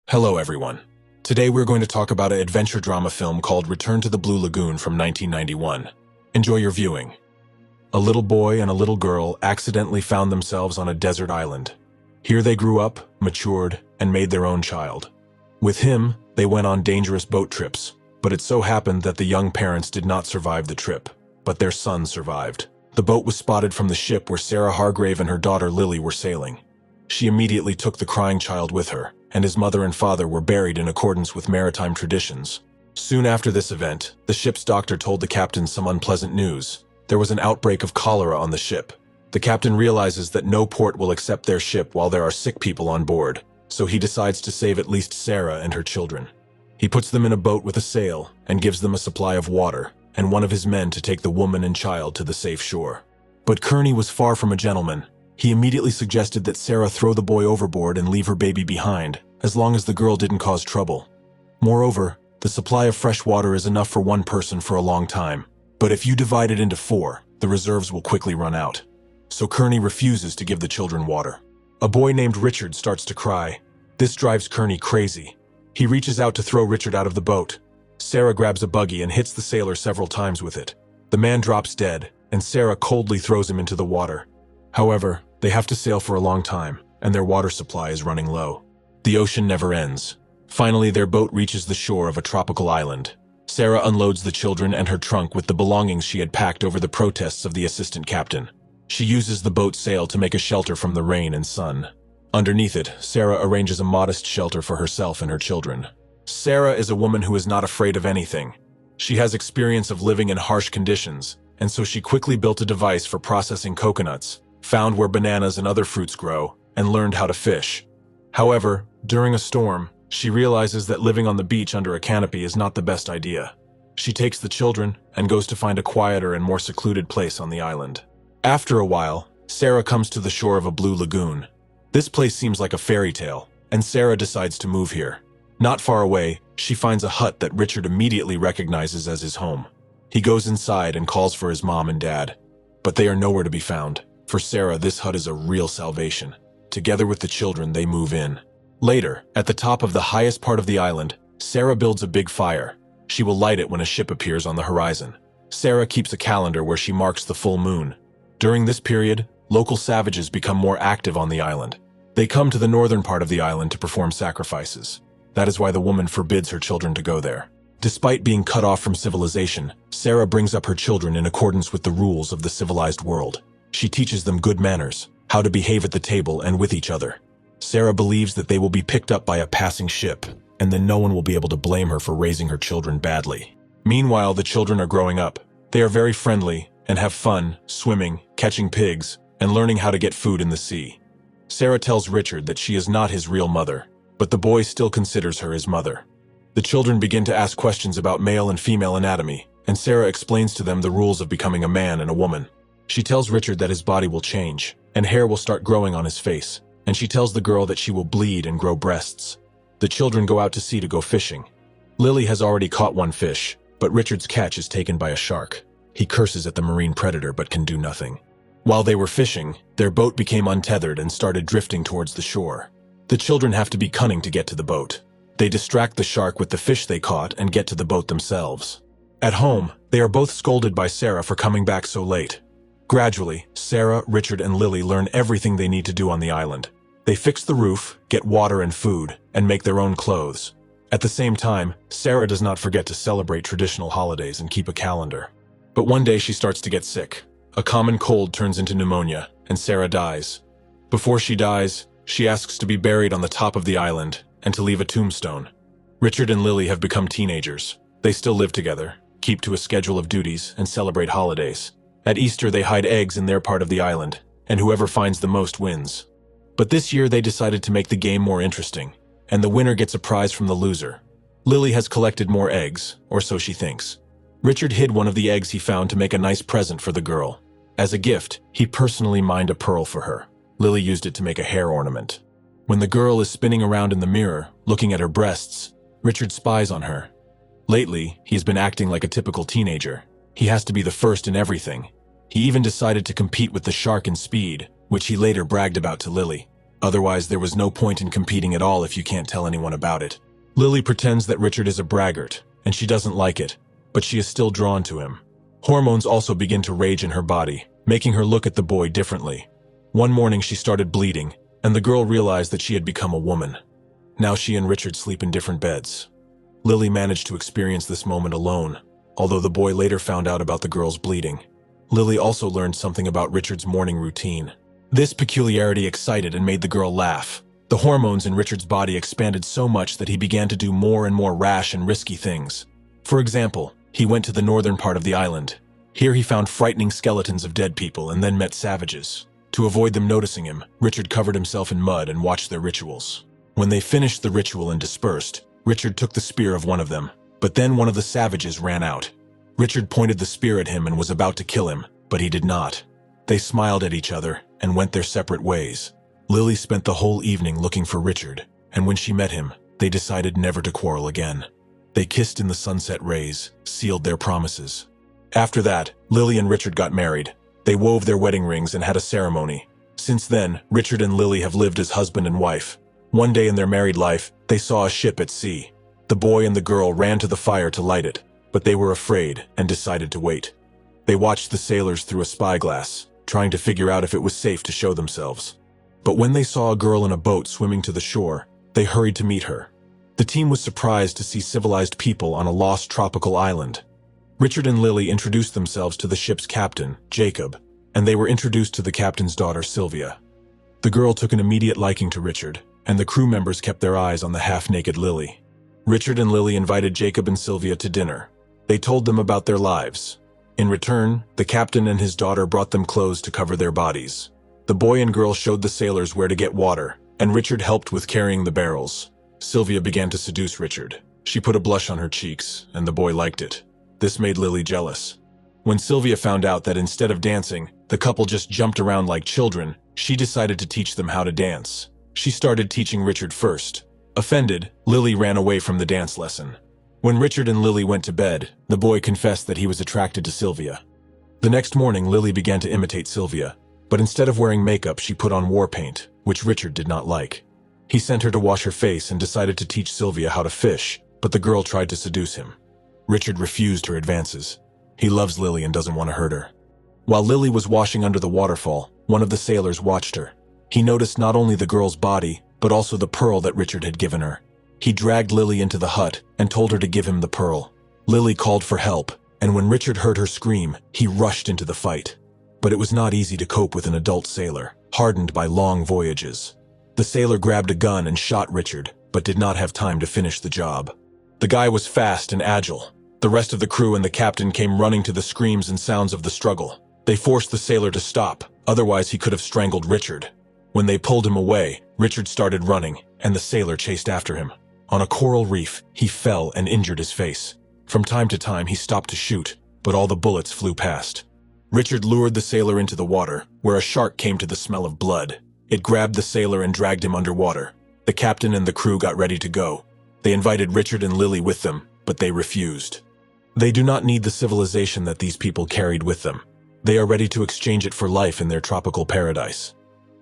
Hello everyone. Today we're going to talk about an adventure drama film called Return to the Blue Lagoon from 1991. Enjoy your viewing. A little boy and a little girl accidentally found themselves on a desert island. Here they grew up, matured, and made their own child. With him, they went on dangerous boat trips, but it so happened that the young parents did not survive the trip, but their son survived. The boat was spotted from the ship where Sarah Hargrave and her daughter Lily were sailing. She immediately took the crying child with her, and his mother and father were buried in accordance with maritime traditions. Soon after this event, the ship's doctor told the captain some unpleasant news. There was an outbreak of cholera on the ship. The captain realizes that no port will accept their ship while there are sick people on board, so he decides to save at least Sarah and her children. He puts them in a boat with a sail and gives them a supply of water, and one of his men to take the woman and child to the safe shore. But Kearney was far from a gentleman. He immediately suggested that Sarah throw the boy overboard and leave her baby behind, as long as the girl didn't cause trouble. Moreover, the supply of fresh water is enough for one person for a long time, but if you divide it into 4, the reserves will quickly run out. So Kearney refuses to give the children water. A boy named Richard starts to cry. This drives Kearney crazy. He reaches out to throw Richard out of the boat. Sarah grabs a buggy and hits the sailor several times with it. The man drops dead, and Sarah coldly throws him into the water. However, they have to sail for a long time, and their water supply is running low. The ocean never ends. Finally, their boat reaches the shore of a tropical island. Sarah unloads the children and her trunk with the belongings she had packed over the protests of the assistant captain. She uses the boat's sail to make a shelter from the rain and sun. Underneath it, Sarah arranges a modest shelter for herself and her children. Sarah is a woman who is not afraid of anything. She has experience of living in harsh conditions, and so she quickly built a device for processing coconuts, found where bananas and other fruits grow, and learned how to fish. However, during a storm, she realizes that living on the beach under a canopy is not the best idea. She takes the children and goes to find a quieter and more secluded place on the island. After a while, Sarah comes to the shore of a blue lagoon. This place seems like a fairy tale, and Sarah decides to move here. Not far away, she finds a hut that Richard immediately recognizes as his home. He goes inside and calls for his mom and dad, but they are nowhere to be found. For Sarah, this hut is a real salvation. Together with the children, they move in. Later, at the top of the highest part of the island, Sarah builds a big fire. She will light it when a ship appears on the horizon. Sarah keeps a calendar where she marks the full moon. During this period, local savages become more active on the island. They come to the northern part of the island to perform sacrifices. That is why the woman forbids her children to go there. Despite being cut off from civilization, Sarah brings up her children in accordance with the rules of the civilized world. She teaches them good manners, how to behave at the table and with each other. Sarah believes that they will be picked up by a passing ship, and then no one will be able to blame her for raising her children badly. Meanwhile, the children are growing up. They are very friendly and have fun, swimming, catching pigs, and learning how to get food in the sea. Sarah tells Richard that she is not his real mother, but the boy still considers her his mother. The children begin to ask questions about male and female anatomy, and Sarah explains to them the rules of becoming a man and a woman. She tells Richard that his body will change, and hair will start growing on his face, and she tells the girl that she will bleed and grow breasts. The children go out to sea to go fishing. Lily has already caught one fish, but Richard's catch is taken by a shark. He curses at the marine predator but can do nothing. While they were fishing, their boat became untethered and started drifting towards the shore. The children have to be cunning to get to the boat. They distract the shark with the fish they caught and get to the boat themselves. At home, they are both scolded by Sarah for coming back so late. Gradually, Sarah, Richard, and Lily learn everything they need to do on the island. They fix the roof, get water and food, and make their own clothes. At the same time, Sarah does not forget to celebrate traditional holidays and keep a calendar. But one day she starts to get sick. A common cold turns into pneumonia, and Sarah dies. Before she dies, she asks to be buried on the top of the island and to leave a tombstone. Richard and Lily have become teenagers. They still live together, keep to a schedule of duties, and celebrate holidays. At Easter, they hide eggs in their part of the island, and whoever finds the most wins. But this year, they decided to make the game more interesting, and the winner gets a prize from the loser. Lily has collected more eggs, or so she thinks. Richard hid one of the eggs he found to make a nice present for the girl. As a gift, he personally mined a pearl for her. Lily used it to make a hair ornament. When the girl is spinning around in the mirror, looking at her breasts, Richard spies on her. Lately, he has been acting like a typical teenager. He has to be the first in everything. He even decided to compete with the shark in speed, which he later bragged about to Lily. Otherwise, there was no point in competing at all if you can't tell anyone about it. Lily pretends that Richard is a braggart, and she doesn't like it, but she is still drawn to him. Hormones also begin to rage in her body, making her look at the boy differently. One morning she started bleeding, and the girl realized that she had become a woman. Now she and Richard sleep in different beds. Lily managed to experience this moment alone, although the boy later found out about the girl's bleeding. Lily also learned something about Richard's morning routine. This peculiarity excited and made the girl laugh. The hormones in Richard's body expanded so much that he began to do more and more rash and risky things. For example, he went to the northern part of the island. Here he found frightening skeletons of dead people and then met savages. To avoid them noticing him, Richard covered himself in mud and watched their rituals. When they finished the ritual and dispersed, Richard took the spear of one of them, but then one of the savages ran out. Richard pointed the spear at him and was about to kill him, but he did not. They smiled at each other and went their separate ways. Lily spent the whole evening looking for Richard, and when she met him, they decided never to quarrel again. They kissed in the sunset rays, sealed their promises. After that, Lily and Richard got married. They wove their wedding rings and had a ceremony. Since then, Richard and Lily have lived as husband and wife. One day in their married life, they saw a ship at sea. The boy and the girl ran to the fire to light it, but they were afraid and decided to wait. They watched the sailors through a spyglass, trying to figure out if it was safe to show themselves. But when they saw a girl in a boat swimming to the shore, they hurried to meet her. The team was surprised to see civilized people on a lost tropical island. Richard and Lily introduced themselves to the ship's captain, Jacob, and they were introduced to the captain's daughter, Sylvia. The girl took an immediate liking to Richard, and the crew members kept their eyes on the half-naked Lily. Richard and Lily invited Jacob and Sylvia to dinner. They told them about their lives. In return, the captain and his daughter brought them clothes to cover their bodies. The boy and girl showed the sailors where to get water, and Richard helped with carrying the barrels. Sylvia began to seduce Richard. She put a blush on her cheeks, and the boy liked it. This made Lily jealous. When Sylvia found out that instead of dancing, the couple just jumped around like children, she decided to teach them how to dance. She started teaching Richard first. Offended, Lily ran away from the dance lesson. When Richard and Lily went to bed, the boy confessed that he was attracted to Sylvia. The next morning, Lily began to imitate Sylvia, but instead of wearing makeup, she put on war paint, which Richard did not like. He sent her to wash her face and decided to teach Sylvia how to fish, but the girl tried to seduce him. Richard refused her advances. He loves Lily and doesn't want to hurt her. While Lily was washing under the waterfall, one of the sailors watched her. He noticed not only the girl's body, but also the pearl that Richard had given her. He dragged Lily into the hut and told her to give him the pearl. Lily called for help, and when Richard heard her scream, he rushed into the fight. But it was not easy to cope with an adult sailor, hardened by long voyages. The sailor grabbed a gun and shot Richard, but did not have time to finish the job. The guy was fast and agile. The rest of the crew and the captain came running to the screams and sounds of the struggle. They forced the sailor to stop, otherwise he could have strangled Richard. When they pulled him away, Richard started running, and the sailor chased after him. On a coral reef, he fell and injured his face. From time to time, he stopped to shoot, but all the bullets flew past. Richard lured the sailor into the water, where a shark came to the smell of blood. It grabbed the sailor and dragged him underwater. The captain and the crew got ready to go. They invited Richard and Lily with them, but they refused. They do not need the civilization that these people carried with them. They are ready to exchange it for life in their tropical paradise.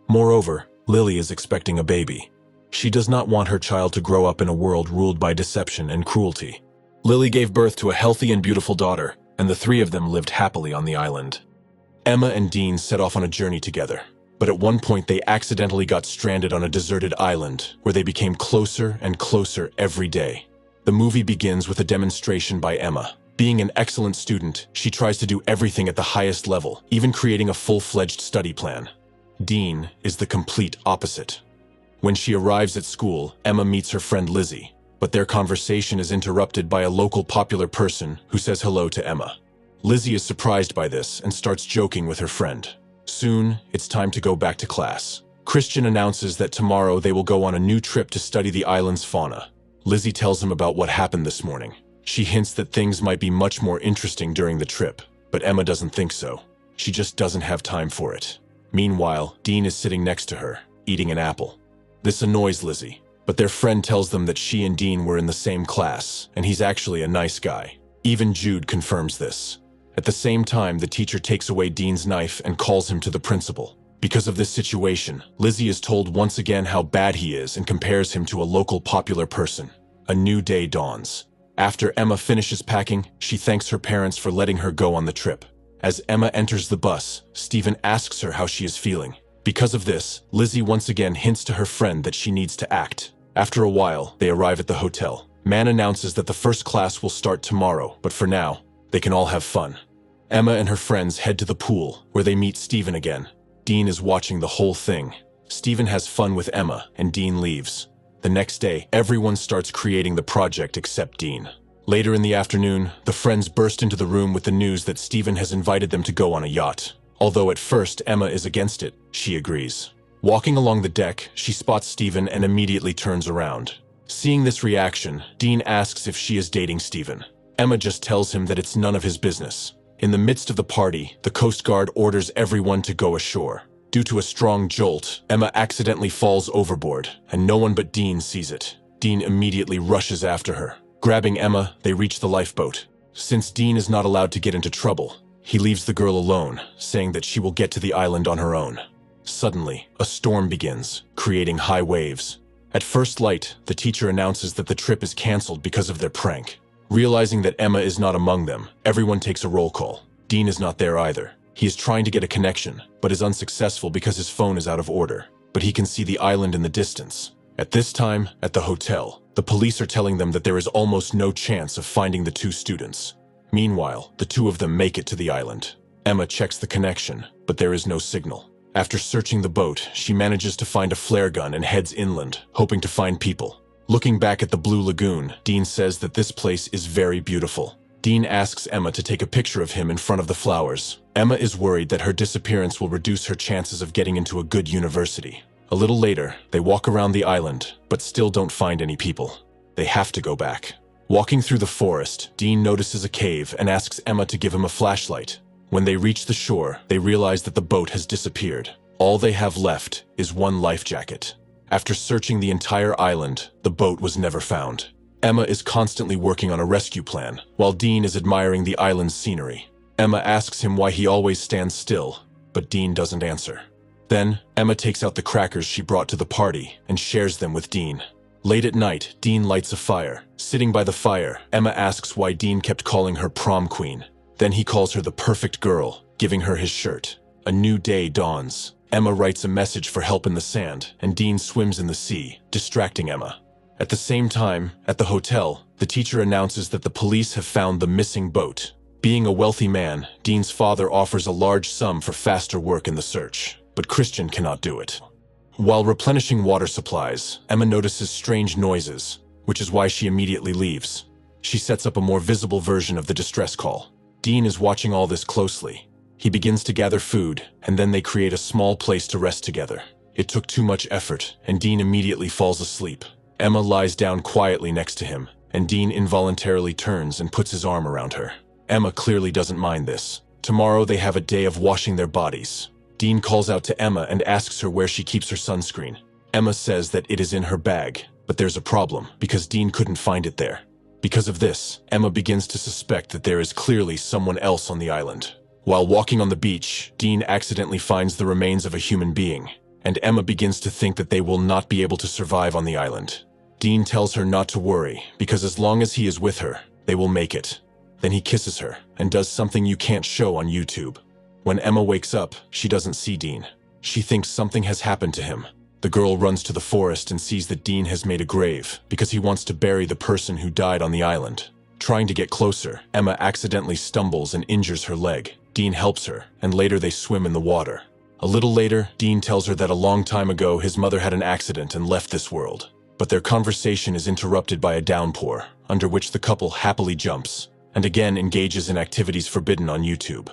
Moreover, Lily is expecting a baby. She does not want her child to grow up in a world ruled by deception and cruelty. Lily gave birth to a healthy and beautiful daughter, and the three of them lived happily on the island. Emma and Dean set off on a journey together, but at one point they accidentally got stranded on a deserted island, where they became closer and closer every day. The movie begins with a demonstration by Emma. Being an excellent student, she tries to do everything at the highest level, even creating a full-fledged study plan. Dean is the complete opposite. When she arrives at school, Emma meets her friend Lizzie, but their conversation is interrupted by a local popular person who says hello to Emma. Lizzie is surprised by this and starts joking with her friend. Soon, it's time to go back to class. Christian announces that tomorrow they will go on a new trip to study the island's fauna. Lizzie tells him about what happened this morning. She hints that things might be much more interesting during the trip, but Emma doesn't think so. She just doesn't have time for it. Meanwhile, Dean is sitting next to her, eating an apple. This annoys Lizzie, but their friend tells them that she and Dean were in the same class, and he's actually a nice guy. Even Jude confirms this. At the same time, the teacher takes away Dean's knife and calls him to the principal. Because of this situation, Lizzie is told once again how bad he is and compares him to a local popular person. A new day dawns. After Emma finishes packing, she thanks her parents for letting her go on the trip. As Emma enters the bus, Stephen asks her how she is feeling. Because of this, Lizzie once again hints to her friend that she needs to act. After a while, they arrive at the hotel. Man announces that the first class will start tomorrow, but for now, they can all have fun. Emma and her friends head to the pool, where they meet Stephen again. Dean is watching the whole thing. Stephen has fun with Emma, and Dean leaves. The next day, everyone starts creating the project except Dean. Later in the afternoon, the friends burst into the room with the news that Stephen has invited them to go on a yacht. Although at first Emma is against it, she agrees. Walking along the deck, she spots Stephen and immediately turns around. Seeing this reaction, Dean asks if she is dating Stephen. Emma just tells him that it's none of his business. In the midst of the party, the Coast Guard orders everyone to go ashore. Due to a strong jolt, Emma accidentally falls overboard, and no one but Dean sees it. Dean immediately rushes after her. Grabbing Emma, they reach the lifeboat. Since Dean is not allowed to get into trouble, he leaves the girl alone, saying that she will get to the island on her own. Suddenly, a storm begins, creating high waves. At first light, the teacher announces that the trip is canceled because of their prank. Realizing that Emma is not among them, everyone takes a roll call. Dean is not there either. He is trying to get a connection, but is unsuccessful because his phone is out of order. But he can see the island in the distance. At this time, at the hotel, the police are telling them that there is almost no chance of finding the two students. Meanwhile, the two of them make it to the island. Emma checks the connection, but there is no signal. After searching the boat, she manages to find a flare gun and heads inland, hoping to find people. Looking back at the Blue Lagoon, Dean says that this place is very beautiful. Dean asks Emma to take a picture of him in front of the flowers. Emma is worried that her disappearance will reduce her chances of getting into a good university. A little later, they walk around the island, but still don't find any people. They have to go back. Walking through the forest, Dean notices a cave and asks Emma to give him a flashlight. When they reach the shore, they realize that the boat has disappeared. All they have left is one life jacket. After searching the entire island, the boat was never found. Emma is constantly working on a rescue plan, while Dean is admiring the island's scenery. Emma asks him why he always stands still, but Dean doesn't answer. Then, Emma takes out the crackers she brought to the party and shares them with Dean. Late at night, Dean lights a fire. Sitting by the fire, Emma asks why Dean kept calling her prom queen. Then he calls her the perfect girl, giving her his shirt. A new day dawns. Emma writes a message for help in the sand, and Dean swims in the sea, distracting Emma. At the same time, at the hotel, the teacher announces that the police have found the missing boat. Being a wealthy man, Dean's father offers a large sum for faster work in the search, but Christian cannot do it. While replenishing water supplies, Emma notices strange noises, which is why she immediately leaves. She sets up a more visible version of the distress call. Dean is watching all this closely. He begins to gather food, and then they create a small place to rest together. It took too much effort, and Dean immediately falls asleep. Emma lies down quietly next to him, and Dean involuntarily turns and puts his arm around her. Emma clearly doesn't mind this. Tomorrow they have a day of washing their bodies. Dean calls out to Emma and asks her where she keeps her sunscreen. Emma says that it is in her bag, but there's a problem because Dean couldn't find it there. Because of this, Emma begins to suspect that there is clearly someone else on the island. While walking on the beach, Dean accidentally finds the remains of a human being, and Emma begins to think that they will not be able to survive on the island. Dean tells her not to worry, because as long as he is with her, they will make it. Then he kisses her, and does something you can't show on YouTube. When Emma wakes up, she doesn't see Dean. She thinks something has happened to him. The girl runs to the forest and sees that Dean has made a grave, because he wants to bury the person who died on the island. Trying to get closer, Emma accidentally stumbles and injures her leg. Dean helps her, and later they swim in the water. A little later, Dean tells her that a long time ago his mother had an accident and left this world. But their conversation is interrupted by a downpour, under which the couple happily jumps, and again engages in activities forbidden on YouTube.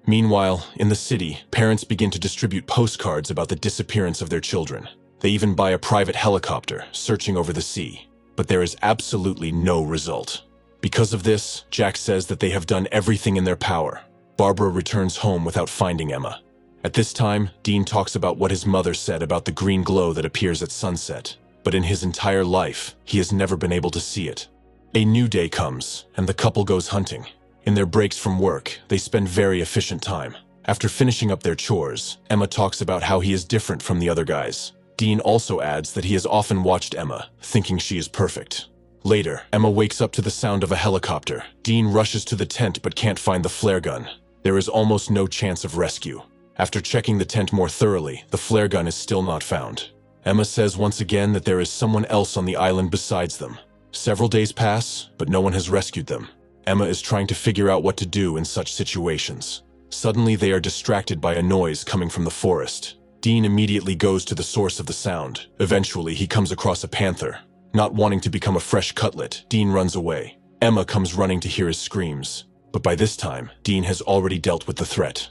Meanwhile, in the city, parents begin to distribute postcards about the disappearance of their children. They even buy a private helicopter, searching over the sea. But there is absolutely no result. Because of this, Jack says that they have done everything in their power. Barbara returns home without finding Emma. At this time, Dean talks about what his mother said about the green glow that appears at sunset. But in his entire life, he has never been able to see it. A new day comes, and the couple goes hunting. In their breaks from work, they spend very efficient time. After finishing up their chores, Emma talks about how he is different from the other guys. Dean also adds that he has often watched Emma, thinking she is perfect. Later, Emma wakes up to the sound of a helicopter. Dean rushes to the tent but can't find the flare gun. There is almost no chance of rescue. After checking the tent more thoroughly, the flare gun is still not found. Emma says once again that there is someone else on the island besides them. Several days pass, but no one has rescued them. Emma is trying to figure out what to do in such situations. Suddenly, they are distracted by a noise coming from the forest. Dean immediately goes to the source of the sound. Eventually, he comes across a panther. Not wanting to become a fresh cutlet, Dean runs away. Emma comes running to hear his screams. But by this time, Dean has already dealt with the threat.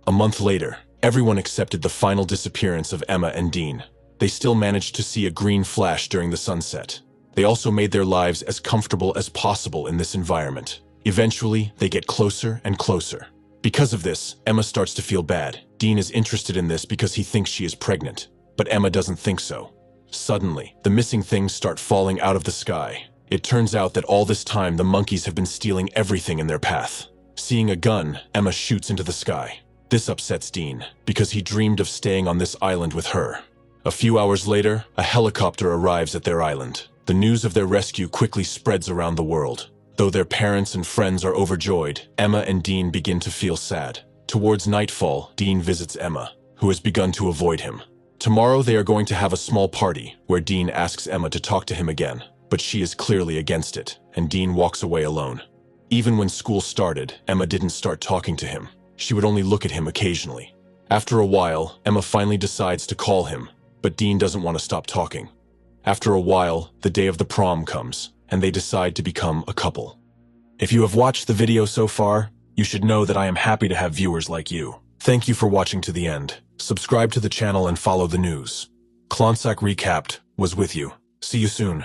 A month later, everyone accepted the final disappearance of Emma and Dean. They still managed to see a green flash during the sunset. They also made their lives as comfortable as possible in this environment. Eventually, they get closer and closer. Because of this, Emma starts to feel bad. Dean is interested in this because he thinks she is pregnant, but Emma doesn't think so. Suddenly, the missing things start falling out of the sky. It turns out that all this time the monkeys have been stealing everything in their path. Seeing a gun, Emma shoots into the sky. This upsets Dean, because he dreamed of staying on this island with her. A few hours later, a helicopter arrives at their island. The news of their rescue quickly spreads around the world. Though their parents and friends are overjoyed, Emma and Dean begin to feel sad. Towards nightfall, Dean visits Emma, who has begun to avoid him. Tomorrow they are going to have a small party, where Dean asks Emma to talk to him again, but she is clearly against it, and Dean walks away alone. Even when school started, Emma didn't start talking to him. She would only look at him occasionally. After a while, Emma finally decides to call him, but Dean doesn't want to stop talking. After a while, the day of the prom comes, and they decide to become a couple. If you have watched the video so far, you should know that I am happy to have viewers like you. Thank you for watching to the end. Subscribe to the channel and follow the news. Klonsak Recapped was with you. See you soon.